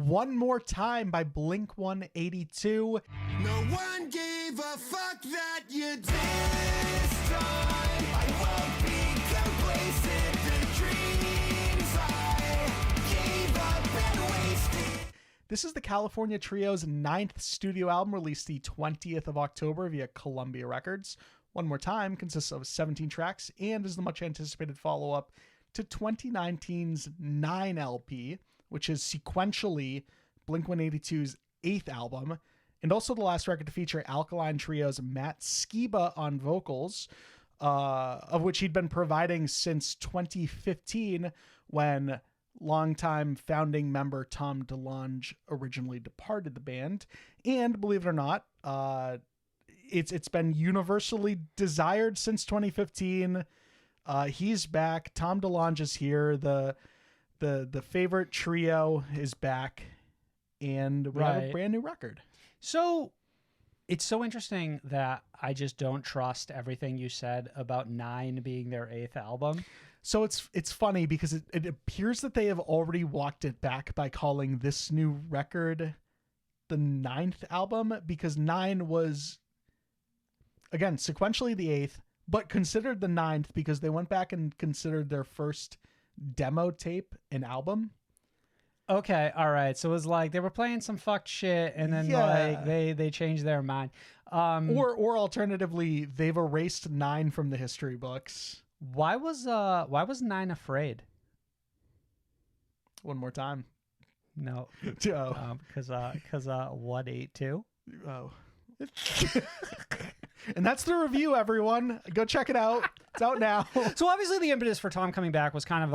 One More Time by BLINK-182. No one gave a fuck that you this time. I won't be complacent. The dreams I gave up and wasted. This is the California Trio's 9th studio album, released the 20th of October via Columbia Records. One More Time consists of 17 tracks and is the much anticipated follow-up to 2019's 9 LP, which is sequentially BLINK-182's 8th album, and also the last record to feature Alkaline Trio's Matt Skiba on vocals, of which he'd been providing since 2015 when longtime founding member Tom DeLonge originally departed the band. And believe it or not, it's been universally desired since 2015. He's back. Tom DeLonge is here. The favorite trio is back, and we have a brand new record. So it's so interesting that I just don't trust everything you said about 9 being their 8th album. So it's funny because it appears that they have already walked it back by calling this new record the 9th album, because 9 was, again, sequentially the 8th, but considered the 9th because they went back and considered their first demo tape an album. Okay, all right. So it was like they were playing some fucked shit, and then like they changed their mind. Or alternatively, they've erased 9 from the history books. Why was 9 afraid? One More Time. No, Oh. because 182. Oh. And that's the review, everyone. Go check it out. It's out now. So obviously the impetus for Tom coming back was kind of,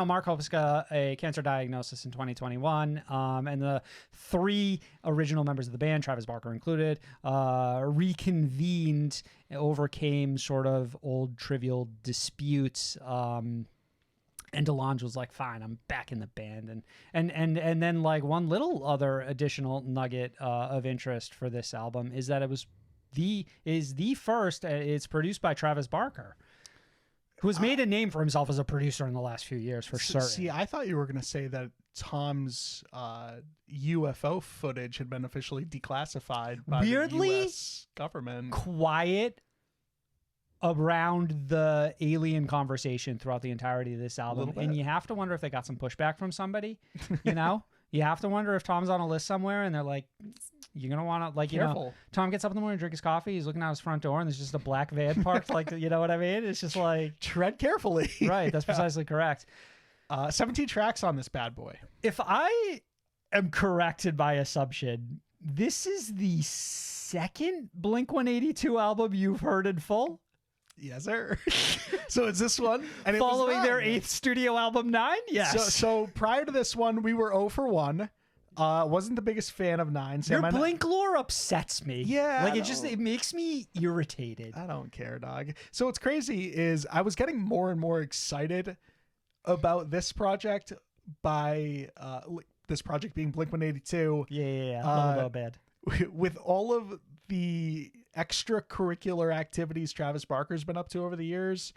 Mark Hopiska, a cancer diagnosis in 2021. And the 3 original members of the band, Travis Barker included, reconvened, overcame sort of old trivial disputes. And DeLonge was like, fine, I'm back in the band. And then like one little other additional nugget of interest for this album is that it was the first. It's produced by Travis Barker, who has made a name for himself as a producer in the last few years, for certain. See, I thought you were going to say that Tom's UFO footage had been officially declassified by the U.S. government. Quiet around the alien conversation throughout the entirety of this album, and you have to wonder if they got some pushback from somebody. You have to wonder if Tom's on a list somewhere and they're like, you're gonna want to, like, Careful. Tom gets up in the morning, drink his coffee, he's looking out his front door, and there's just a black van parked. Like, you know what I mean? It's just like, tread carefully. Right, that's precisely correct. 17 tracks on this bad boy. If I am corrected by assumption, this is the second Blink-182 album you've heard in full. Yes, sir. So it's this one, and following their 8th studio album, 9. Yes. So prior to this one, we were 0 for 1. Wasn't the biggest fan of 9. Your Blink lore upsets me. Yeah, like it makes me irritated. I don't care, dog. So what's crazy is I was getting more and more excited about this project by this project being Blink-182. Yeah. A little bit. With all of the extracurricular activities Travis Barker's been up to over the years,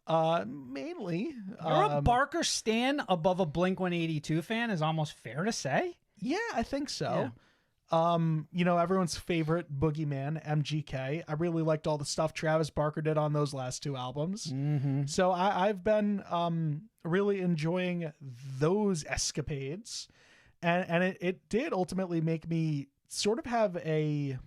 mainly. You're a Barker stan above a Blink-182 fan is almost fair to say. Yeah, I think so. Yeah. Everyone's favorite boogeyman, MGK. I really liked all the stuff Travis Barker did on those last 2 albums. Mm-hmm. So I've been really enjoying those escapades. And it did ultimately make me sort of have an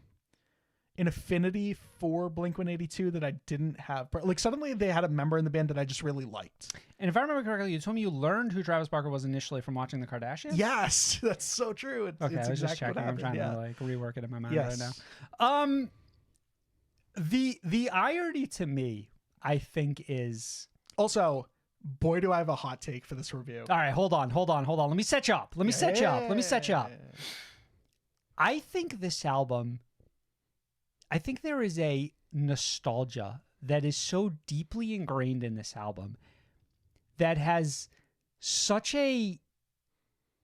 affinity for Blink-182 that I didn't have. Like, suddenly they had a member in the band that I just really liked. And if I remember correctly, you told me you learned who Travis Barker was initially from watching the Kardashians? Yes, that's so true. It's I was exactly just checking. what happened. I'm trying to rework it in my mind yes. right now. The irony to me, I think, is also, boy, do I have a hot take for this review. All right, hold on. Let me set you up. Let me set you up. I think this album, I think there is a nostalgia that is so deeply ingrained in this album that has such a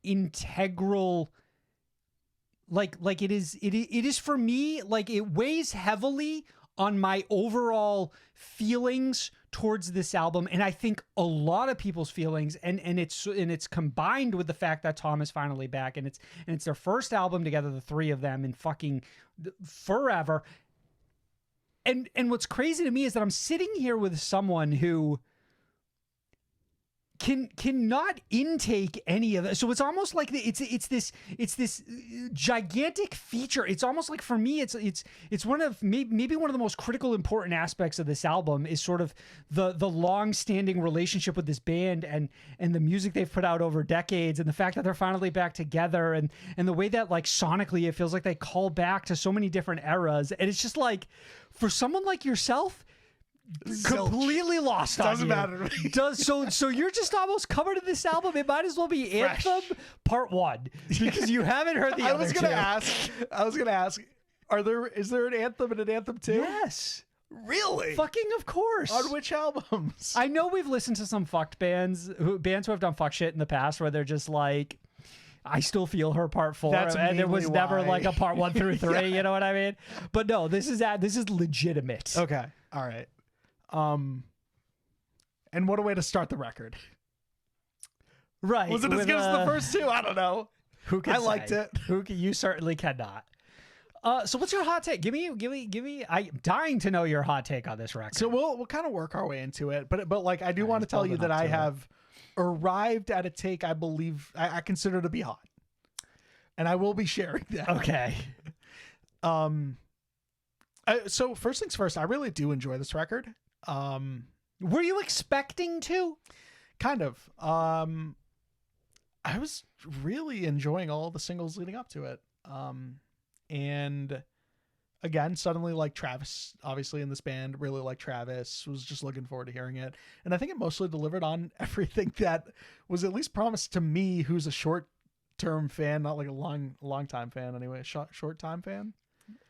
integral, like it is for me, like it weighs heavily on my overall feelings towards this album, and I think a lot of people's feelings, and it's combined with the fact that Tom is finally back, and it's their first album together, the three of them, in fucking forever. And what's crazy to me is that I'm sitting here with someone who cannot intake any of it. So it's almost like it's this gigantic feature. It's almost like, for me, it's one of maybe one of the most critical, important aspects of this album is sort of the long-standing relationship with this band and the music they've put out over decades, and the fact that they're finally back together, and the way that, like, sonically it feels like they call back to so many different eras. And it's just like, for someone like yourself, completely lost on Doesn't you. matter. So you're just almost covered in this album. It might as well be Anthem Part 1, because you haven't heard the I other was gonna ask, is there an Anthem and an Anthem 2? Yes. Really? Fucking of course. On which albums? I know we've listened to some fucked bands who have done fuck shit in the past, where they're just like, I Still Feel Her Part 4, That's and there was mainly never why. like a Part 1 through 3. You know what I mean? But no, this is legitimate. Okay. All right. And what a way to start the record. Right. Was it as good as the first two? I don't know. Who can I liked say? it. You certainly cannot. So what's your hot take? Give me. I'm dying to know your hot take on this record. So we'll kind of work our way into it, but like, I do want to just tell you building that up I to it. have arrived at a take I believe I consider to be hot, and I will be sharing that. Okay. So first things first, I really do enjoy this record. Were you expecting to? Kind of. I was really enjoying all the singles leading up to it. And again, suddenly, like, Travis, obviously in this band, really like Travis, was just looking forward to hearing it. And I think it mostly delivered on everything that was at least promised to me, who's a short-term fan, not like a long time fan anyway, short time fan.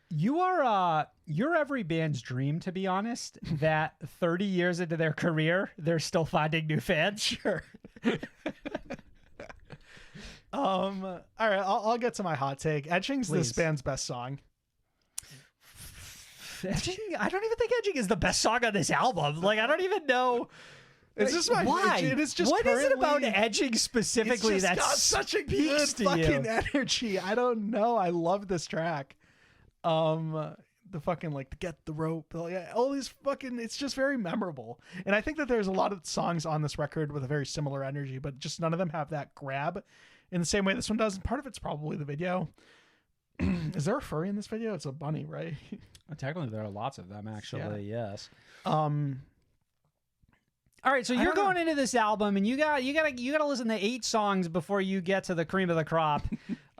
You're every band's dream, to be honest, that 30 years into their career, they're still finding new fans. Sure. All right, I'll get to my hot take. Etching's this Please. band's best song. Edging, I don't even think Edging is the best song on this album. Like, I don't even know. It's just my why. It is just what is it about currently- Edging specifically It's just that got such a good speaks to fucking you? energy. I don't know. I love this track. The fucking, like, the Get the Rope, like, all these fucking, it's just very memorable. And I think that there's a lot of songs on this record with a very similar energy, but just none of them have that grab in the same way this one does. And part of it's probably the video. Is there a furry in this video? It's a bunny, right? Technically, there are lots of them, actually. Yes. All All right, so I you're don't know. going into this album, and you gotta listen to 8 songs before you get to the cream of the crop.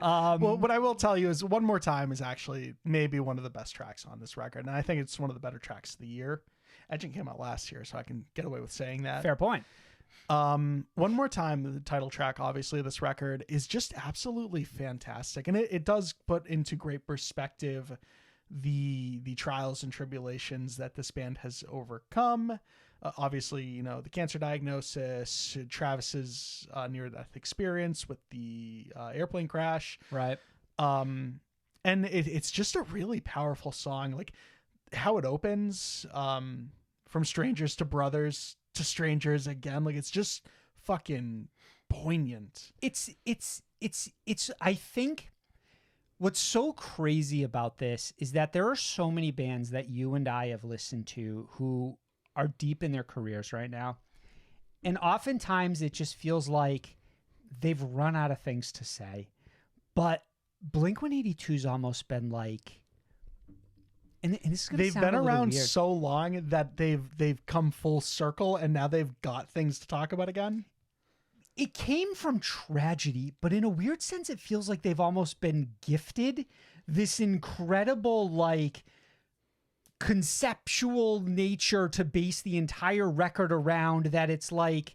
Well, what I will tell you is One More Time is actually maybe one of the best tracks on this record. And I think it's one of the better tracks of the year. Edging came out last year, so I can get away with saying that. Fair point. One More Time, the title track, obviously, of this record is just absolutely fantastic. And it does put into great perspective the trials and tribulations that this band has overcome. Obviously, you know, the cancer diagnosis, Travis's near-death experience with the airplane crash. Right. And it's just a really powerful song. Like, how it opens, from strangers to brothers to strangers again. Like, it's just fucking poignant. It's I think what's so crazy about this is that there are so many bands that you and I have listened to who are deep in their careers right now. And oftentimes it just feels like they've run out of things to say. But Blink-182's almost been like, and this is gonna They've sound been a little around weird. so long that they've come full circle, and now they've got things to talk about again. It came from tragedy, but in a weird sense, it feels like they've almost been gifted this incredible, like, conceptual nature to base the entire record around, that it's like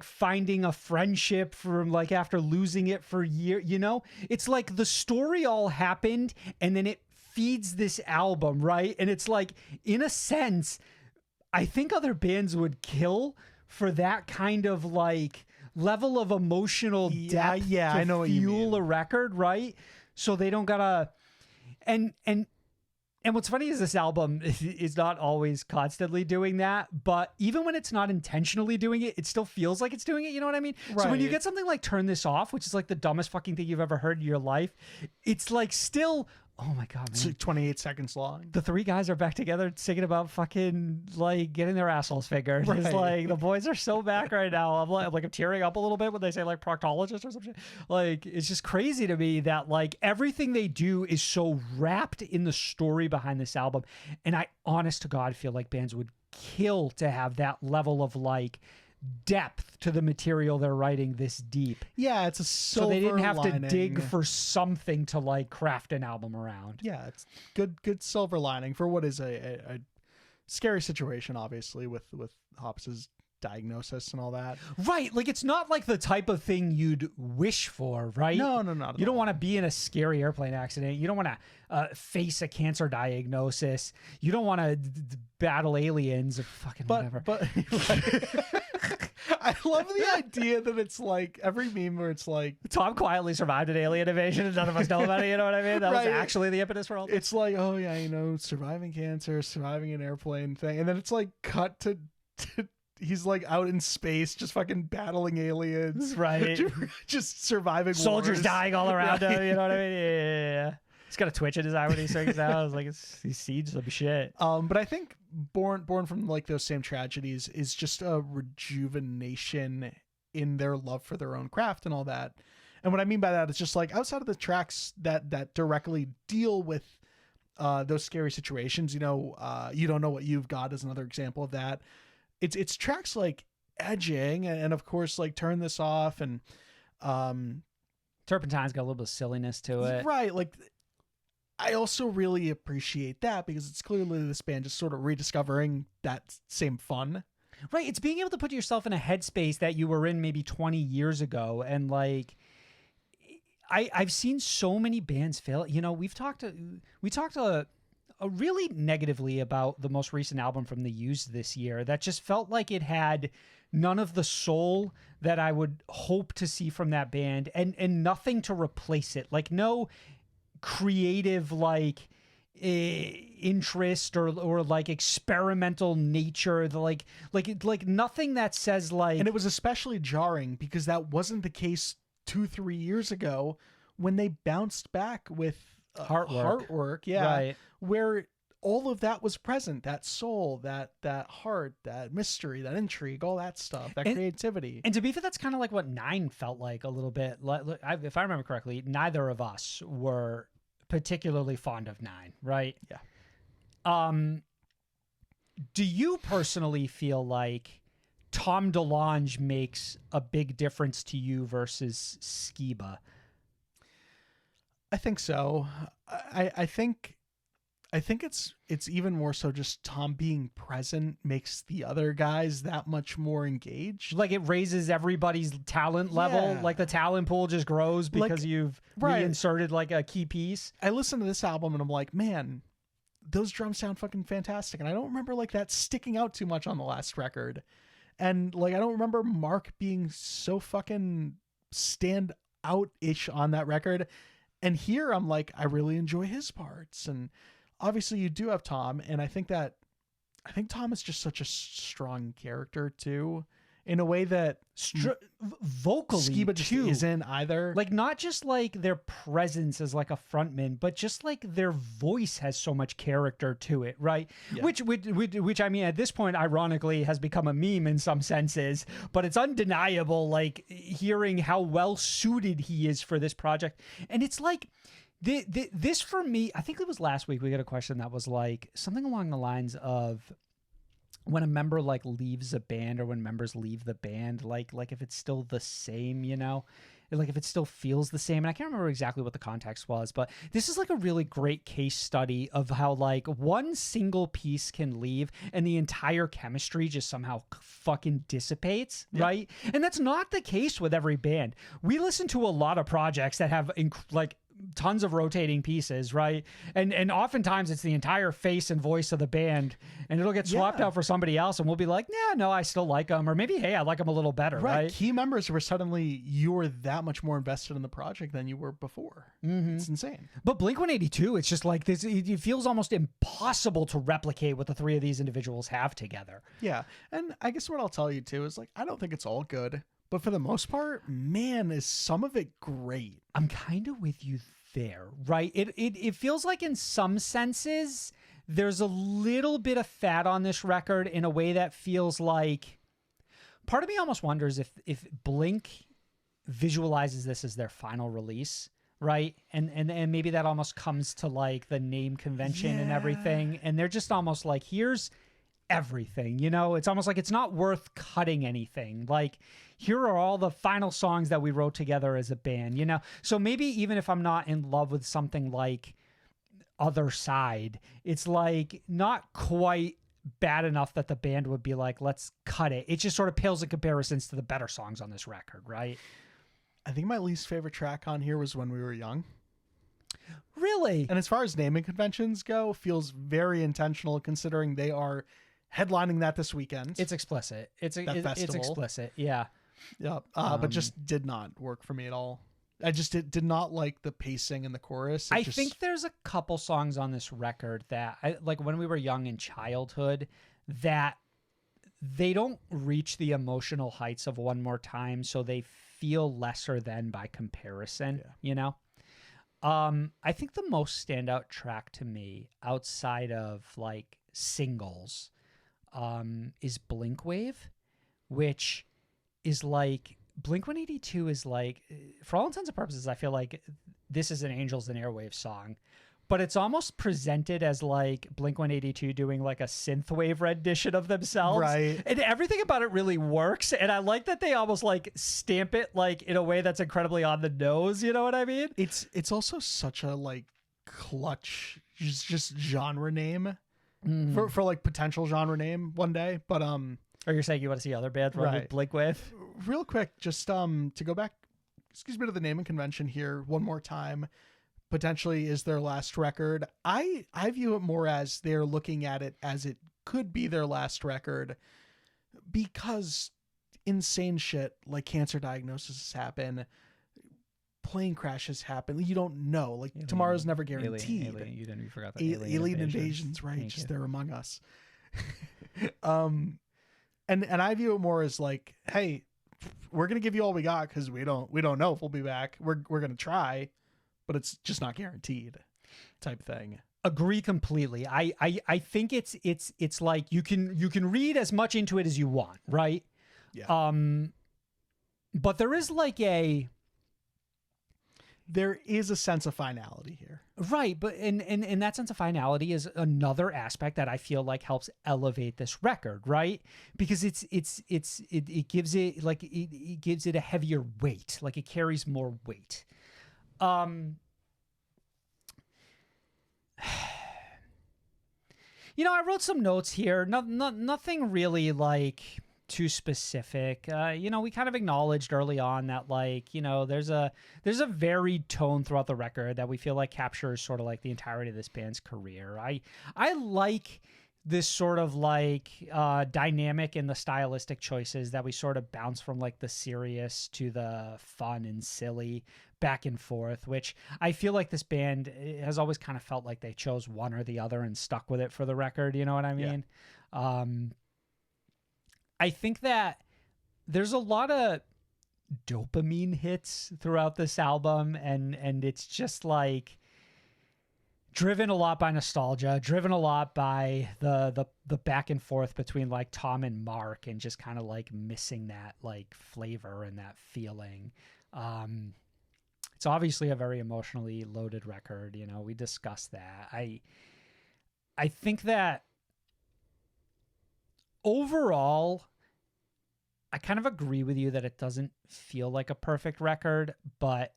finding a friendship from, like, after losing it for years, you know? It's like the story all happened and then it feeds this album, right? And it's like, in a sense, I think other bands would kill for that kind of, like, level of emotional depth yeah, to I know what you fuel mean. a record, right? So they don't gotta, and And what's funny is this album is not always constantly doing that, but even when it's not intentionally doing it, it still feels like it's doing it. You know what I mean? So when you get something like Turn This Off, which is like the dumbest fucking thing you've ever heard in your life, it's like still, oh my God, man. It's like 28 seconds long. The three guys are back together singing about fucking like getting their assholes fingered. Right. It's like the boys are so back right now. I'm tearing up a little bit when they say like proctologist or something. Like it's just crazy to me that like everything they do is so wrapped in the story behind this album. And I honest to God feel like bands would kill to have that level of like depth to the material they're writing this deep. Yeah, it's a so they didn't have to dig for something to like craft an album around. Yeah, it's good silver lining for what is a scary situation, obviously, with Hoppus's diagnosis and all that. Right, like it's not like the type of thing you'd wish for, right? No, you don't want to be in a scary airplane accident. You don't want to face a cancer diagnosis. You don't want to battle aliens or fucking whatever. But I love the idea that it's like every meme where it's like Tom quietly survived an alien invasion and none of us know about it. You know what I mean? That was actually the impetus for all this. It's like, oh yeah, surviving cancer, surviving an airplane thing, and then it's like cut to he's like out in space, just fucking battling aliens, right? just surviving soldiers wars. Dying all around him. You know what I mean? Yeah. He's got a twitch in his eye when he sings out. I was like, he seeds some shit. But I think born from like those same tragedies is just a rejuvenation in their love for their own craft and all that. And what I mean by that is just like outside of the tracks that directly deal with those scary situations, you don't know what you've got is another example of that. It's tracks like Edging and of course like Turn This Off and Turpentine's got a little bit of silliness to it. Right. Like I also really appreciate that because it's clearly this band just sort of rediscovering that same fun. Right. It's being able to put yourself in a headspace that you were in maybe 20 years ago. And like, I've seen so many bands fail. We talked really negatively about the most recent album from The Used this year that just felt like it had none of the soul that I would hope to see from that band and nothing to replace it. Like no creative like interest or like experimental nature, like nothing that says like. And it was especially jarring because that wasn't the case 2-3 years ago when they bounced back with Heartwork, yeah, right, where all of that was present, that soul, that heart, that mystery, that intrigue, all that stuff, that creativity. And to be fair, that's kind of like what Nine felt like a little bit. If I remember correctly, neither of us were particularly fond of Nine, right? Yeah. Do you personally feel like Tom DeLonge makes a big difference to you versus Skiba? I think so. I think it's even more so just Tom being present makes the other guys that much more engaged. Like it raises everybody's talent level. Yeah. Like the talent pool just grows because you've reinserted like a key piece. I listen to this album and I'm like, man, those drums sound fucking fantastic. And I don't remember like that sticking out too much on the last record. And like, I don't remember Mark being so fucking stand out-ish on that record. And here I'm like, I really enjoy his parts. And obviously you do have Tom. And I think Tom is just such a strong character too, in a way that vocally Skiba just isn't either. Like not just like their presence as like a frontman, but just like their voice has so much character to it, right? Yeah. Which I mean, at this point, ironically, has become a meme in some senses, but it's undeniable. Like hearing how well suited he is for this project, and it's like. This for me, I think it was last week we got a question that was like something along the lines of when a member like leaves a band or when members leave the band, like if it's still the same, like if it still feels the same. And I can't remember exactly what the context was, but this is like a really great case study of how like one single piece can leave and the entire chemistry just somehow fucking dissipates, right? And that's not the case with every band. We listen to a lot of projects that have like tons of rotating pieces, right? And oftentimes it's the entire face and voice of the band, and it'll get swapped Yeah. out for somebody else, and we'll be like, yeah, no, I still like them, or maybe, hey, I like them a little better, right? Key members were suddenly, you were that much more invested in the project than you were before. It's insane. But Blink-182, it's just like this. It feels almost impossible to replicate what the three of these individuals have together. Yeah. And I guess what I'll tell you too is like, I don't think it's all good, but for the most part, man, is some of it great. I'm kind of with you there, right? It feels like in some senses there's a little bit of fat on this record in a way that feels like, part of me almost wonders if Blink visualizes this as their final release, right? And maybe that almost comes to like the name convention and everything, and they're just almost like, here's everything, you know? It's almost like it's not worth cutting anything. Like, here are all the final songs that we wrote together as a band, you know? So maybe even if I'm not in love with something like Other Side, it's like not quite bad enough that the band would be like, let's cut it. It just sort of pales in comparisons to the better songs on this record, right? I think my least favorite track on here was When We Were Young. Really? And as far as naming conventions go, feels very intentional considering they are headlining that this weekend. It's explicit. It's festival. explicit. Yeah. Yeah, but just did not work for me at all. I just did not like the pacing in the chorus. I think there's a couple songs on this record that, like When We Were Young in Childhood, that they don't reach the emotional heights of One More Time, so they feel lesser than by comparison, you know? I think the most standout track to me outside of like singles is Blink Wave, which is like, Blink-182 is like, for all intents and purposes, I feel like this is an Angels and Airwaves song, but it's almost presented as like Blink-182 doing like a synthwave rendition of themselves. Right. And everything about it really works. And I like that they almost like stamp it like in a way that's incredibly on the nose. You know what I mean? It's also such a like clutch, just genre name for like potential genre name one day. But Or you're saying you want to see other bands run with Blink Wave? real quick, just to go back, to the naming convention here one more time, potentially is their last record. I view it more as they're looking at it as it could be their last record, because insane shit like cancer diagnoses happen, plane crashes happen. You don't know. Like tomorrow's never guaranteed. You forgot that. Alien invasions, right? Just they're among us. And I view it more as like, hey, we're gonna give you all we got because we don't know if we'll be back. We're gonna try, but it's just not guaranteed, type thing. Agree completely. I think it's like you can read as much into it as you want, right? Yeah. But there is a sense of finality here. Right, but and that sense of finality is another aspect that I feel like helps elevate this record, right? Because it gives it like it gives it a heavier weight, like it carries more weight. You know, I wrote some notes here. Nothing really like too specific. You know, we kind of acknowledged early on that, like, you know, there's a varied tone throughout the record that we feel like captures sort of like the entirety of this band's career. I like this sort of like dynamic in the stylistic choices that we sort of bounce from like the serious to the fun and silly back and forth, which I feel like this band has always kind of felt like they chose one or the other and stuck with it for the record. You know what I mean? Yeah. I think that there's a lot of dopamine hits throughout this album, and it's just like driven a lot by nostalgia, driven a lot by the back and forth between like Tom and Mark, and just kind of like missing that like flavor and that feeling. It's obviously a very emotionally loaded record. You know, we discussed that. I think that overall, I kind of agree with you that it doesn't feel like a perfect record, but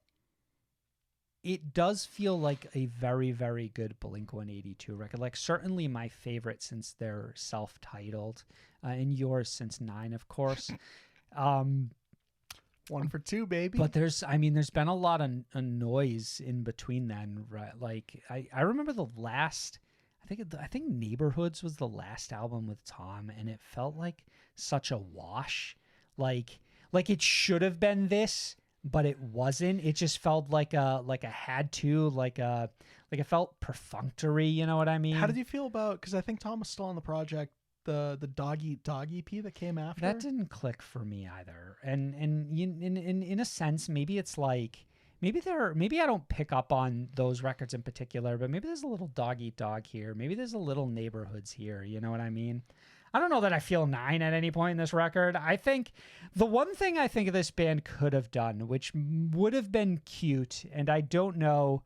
it does feel like a very, very good Blink-182 record. Like certainly my favorite since they're self-titled, and yours since 9, of course. 1 for 2, baby. But there's been a lot of noise in between then, right? Like I remember the last, I think Neighborhoods was the last album with Tom, and it felt like such a wash. Like it should have been this, but it wasn't. It just felt like a had to, like it felt perfunctory. You know what I mean? How did you feel about? Because I think Tom was still on the project. The Dog Eat Dog EP that came after. That didn't click for me either. And in a sense, maybe it's like maybe I don't pick up on those records in particular, but maybe there's a little Dog Eat Dog here. Maybe there's a little Neighborhoods here. You know what I mean? I don't know that I feel 9 at any point in this record. I think the one thing I think this band could have done, which would have been cute, and I don't know,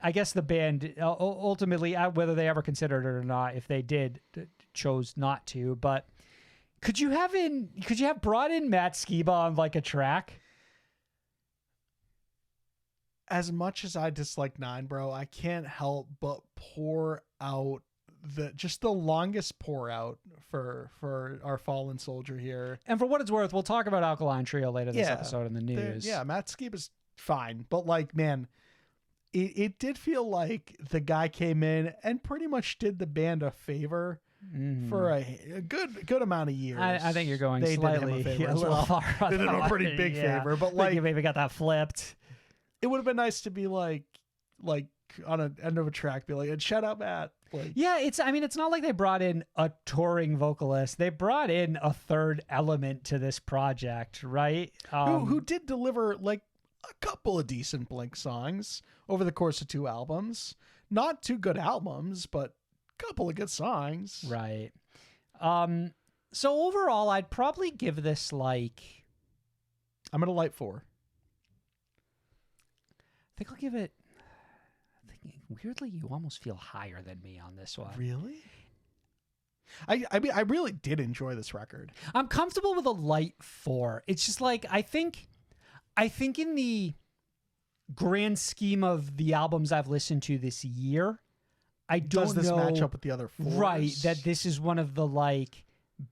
I guess the band ultimately, whether they ever considered it or not, if they did, chose not to, but could you have brought in Matt Skiba on like a track? As much as I dislike 9, bro, I can't help but pour out the longest pour out for our fallen soldier here. And for what it's worth, we'll talk about Alkaline Trio later this episode in the news. Matt Skiba's fine, but like, man, it did feel like the guy came in and pretty much did the band a favor for a good amount of years. I think you're going they slightly did him a favor a as little well. far. They did him a pretty big favor, but like you maybe got that flipped. It would have been nice to be like on an end of a track, be like, and shout out Matt. Like, yeah, it's not like they brought in a touring vocalist. They brought in a third element to this project, right? Who did deliver like a couple of decent Blink songs over the course of 2 albums. Not 2 good albums, but a couple of good songs. Right. So overall, I'd probably give this like... I'm going to light 4. I think I'll give it... Weirdly, you almost feel higher than me on this one. Really? I mean, I really did enjoy this record. I'm comfortable with a light 4. It's just like, I think in the grand scheme of the albums I've listened to this year, I don't know. Does this match up with the other 4s? Right, that this is one of the like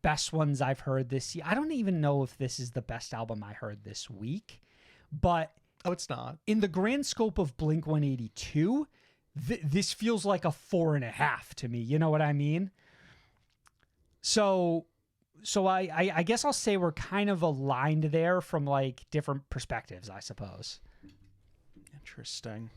best ones I've heard this year. I don't even know if this is the best album I heard this week, but oh, it's not. In the grand scope of BLINK-182, this feels like a 4.5 to me. You know what I mean? So I guess I'll say we're kind of aligned there from like different perspectives, I suppose. Interesting.